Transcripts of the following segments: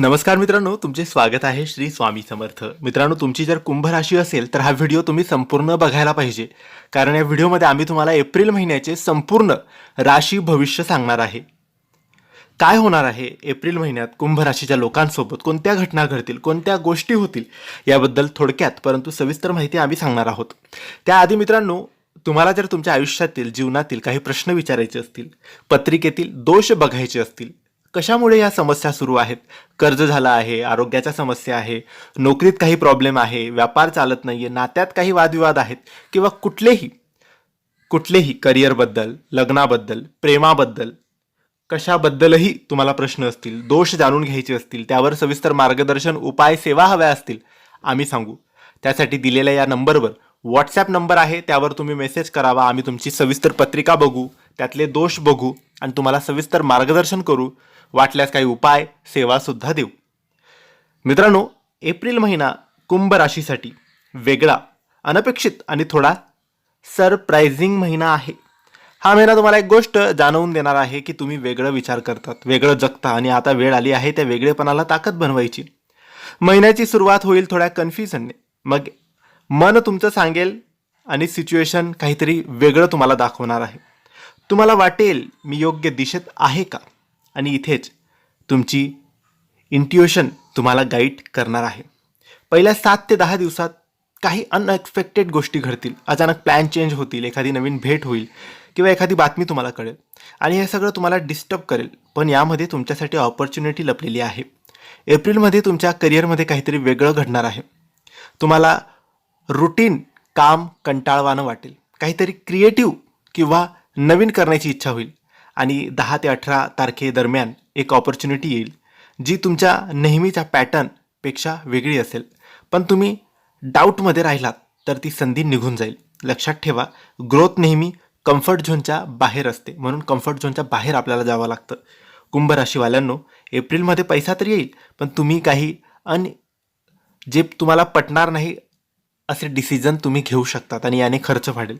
नमस्कार मित्रांनो, तुमचे स्वागत आहे श्री स्वामी समर्थ. मित्रांनो, तुमची जर कुंभ राशी असेल तर हा व्हिडिओ तुम्ही संपूर्ण बघायला पाहिजे, कारण या व्हिडिओमध्ये आम्ही तुम्हाला एप्रिल महिन्याचे संपूर्ण राशी भविष्य सांगणार आहे. काय होणार आहे एप्रिल महिन्यात कुंभ राशीच्या लोकांसोबत, कोणत्या घटना घडतील, कोणत्या गोष्टी होतील, याबद्दल थोडक्यात परंतु सविस्तर माहिती आम्ही सांगणार आहोत. त्याआधी मित्रांनो, तुम्हाला जर तुमच्या आयुष्यातील जीवनातील काही प्रश्न विचारायचे असतील, पत्रिकेतील दोष बघायचे असतील, कशामुळे या समस्या सुरू आहेत, कर्ज झालं आहे, आरोग्याच्या समस्या आहे, नोकरीत काही प्रॉब्लेम आहे, व्यापार चालत नाहीये, नात्यात काही वादविवाद आहेत, किंवा कुठलेही करिअरबद्दल, लग्नाबद्दल, प्रेमाबद्दल, कशाबद्दलही तुम्हाला प्रश्न असतील, दोष जाणून घ्यायचे असतील, त्यावर सविस्तर मार्गदर्शन, उपाय, सेवा हव्या असतील, आम्ही सांगू. त्यासाठी दिलेल्या या नंबरवर व्हॉट्सॲप नंबर आहे, त्यावर तुम्ही मेसेज करावा. आम्ही तुमची सविस्तर पत्रिका बघू, त्यातले दोष बघू आणि तुम्हाला सविस्तर मार्गदर्शन करू. वाटल्यास काही उपाय, सेवासुद्धा देऊ. मित्रांनो, एप्रिल महिना कुंभ राशीसाठी वेगळा, अनपेक्षित आणि थोडा सरप्रायझिंग महिना आहे. हा महिना तुम्हाला एक गोष्ट जाणवून देणार आहे की तुम्ही वेगळं विचार करतात, वेगळं जगता आणि आता वेळ आली आहे त्या वेगळेपणाला ताकद बनवायची. महिन्याची सुरुवात होईल थोड्या कन्फ्युजनने. मग मन तुमचं सांगेल आणि सिच्युएशन काहीतरी वेगळं तुम्हाला दाखवणार आहे. तुम्हाला वाटेल मी योग्य दिशेत आहे का, आणि इथेच तुमची इंट्युशन तुम्हाला गाईड करणार आहे. पहिल्या 7 ते 10 दिवसात काही अनएक्सपेक्टेड गोष्टी घडतील. अचानक प्लॅन चेंज होतील, एखादी नवीन भेट होईल किंवा एखादी बातमी तुम्हाला कळेल आणि हे सगळं तुम्हाला डिस्टर्ब करेल. पण यामध्ये तुमच्यासाठी ऑपॉर्च्युनिटी लपलेली आहे. एप्रिलमध्ये तुमच्या करिअरमध्ये काहीतरी वेगळं घडणार आहे. तुम्हाला रुटीन काम कंटाळवाणं वाटेल, काहीतरी क्रिएटिव्ह किंवा नवीन करण्याची इच्छा होईल आणि 10 ते 18 तारखेदरम्यान एक ऑपॉर्च्युनिटी येईल जी तुमच्या नेहमीच्या पॅटर्नपेक्षा वेगळी असेल. पण तुम्ही डाऊटमध्ये राहिलात तर ती संधी निघून जाईल. लक्षात ठेवा, ग्रोथ नेहमी कम्फर्ट झोनच्या बाहेर असते, म्हणून कम्फर्ट झोनच्या बाहेर आपल्याला जावं लागतं. कुंभ राशीवाल्यांनो, एप्रिलमध्ये पैसा तर येईल, पण तुम्ही काही जे तुम्हाला पटणार नाही असे डिसिजन तुम्ही घेऊ शकतात आणि याने खर्च वाढेल.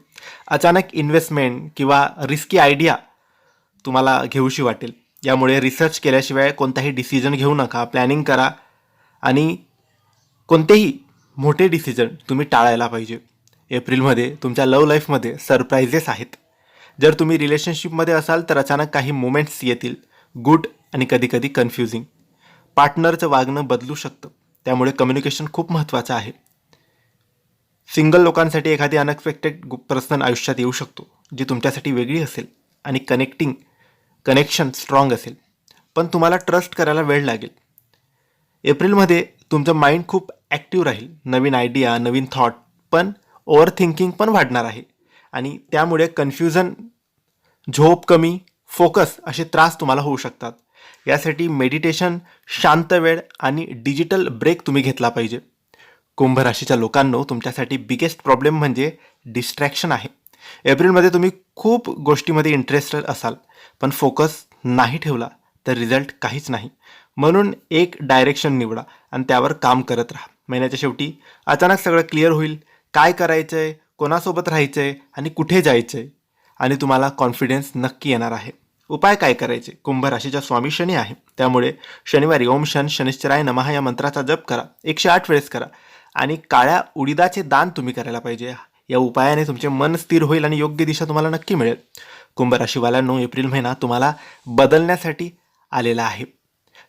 अचानक इन्व्हेस्टमेंट किंवा रिस्की आयडिया तुम्हाला घेऊशी वाटेल. यामुळे रिसर्च केल्याशिवाय कोणताही डिसिजन घेऊ नका. प्लॅनिंग करा आणि कोणतेही मोठे डिसिजन तुम्ही टाळायला पाहिजे. एप्रिलमध्ये तुमच्या लव्ह लाईफमध्ये सरप्राईजेस आहेत. जर तुम्ही रिलेशनशिपमध्ये असाल तर अचानक काही मोमेंट्स येतील, गुड आणि कधीकधी कन्फ्युजिंग. पार्टनरचं वागणं बदलू शकतं, त्यामुळे कम्युनिकेशन खूप महत्त्वाचं आहे. सिंगल लोकांसाठी एखादी अनएक्सपेक्टेड पर्सन आयुष्यात येऊ शकतो जी तुमच्यासाठी वेगळी असेल आणि कनेक्शन स्ट्रॉंग असेल, पण तुम्हाला ट्रस्ट करायला वेळ लागेल. एप्रिलमध्ये तुमचं माइंड खूप ॲक्टिव्ह राहील. नवीन आयडिया, नवीन थॉट, पण ओव्हर थिंकिंग पण वाढणार आहे आणि त्यामुळे कन्फ्युजन, झोप कमी, फोकस असे त्रास तुम्हाला होऊ शकतात. यासाठी मेडिटेशन, शांत वेळ आणि डिजिटल ब्रेक तुम्ही घेतला पाहिजे. कुंभ राशीच्या लोकांनो, तुमच्यासाठी बिगेस्ट प्रॉब्लेम म्हणजे डिस्ट्रॅक्शन आहे. एप्रिलमध्ये तुम्ही खूप गोष्टीमध्ये इंटरेस्टेड असाल, पण फोकस नाही ठेवला तर रिझल्ट काहीच नाही. म्हणून एक डायरेक्शन निवडा आणि त्यावर काम करत राहा. महिन्याच्या शेवटी अचानक सगळं क्लिअर होईल. काय करायचं आहे, कोणासोबत राहायचं आहे आणि कुठे जायचं आहे, आणि तुम्हाला कॉन्फिडन्स नक्की येणार आहे. उपाय काय करायचे? कुंभ राशीचा स्वामी शनी आहे, त्यामुळे शनिवारी ओम शनिश्चराय नमः या मंत्राचा जप करा. 108 वेळेस करा आणि काळ्या उडीदाचे दान तुम्ही करायला पाहिजे. या उपायाने तुमचे मन स्थिर होईल आणि योग्य दिशा तुम्हाला नक्की मिळेल. कुंभ राशीवाल्यांनो, एप्रिल महिना तुम्हाला बदलण्यासाठी आलेला आहे.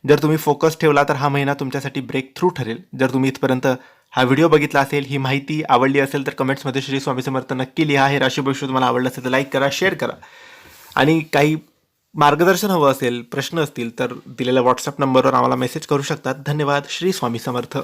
जर तुम्ही फोकस ठेवला तर हा महिना तुमच्यासाठी ब्रेक थ्रू ठरेल. जर तुम्ही इथपर्यंत हा व्हिडिओ बघितला असेल, ही माहिती आवडली असेल तर कमेंट्समध्ये श्री स्वामी समर्थ नक्की लिहा. हे राशी भविष्य तुम्हाला आवडलं असेल तर लाईक करा, शेअर करा. आणि काही मार्गदर्शन हवं असेल, प्रश्न असतील तर दिलेल्या व्हॉट्सअप नंबरवर आम्हाला मेसेज करू शकतात. धन्यवाद. श्री स्वामी समर्थ.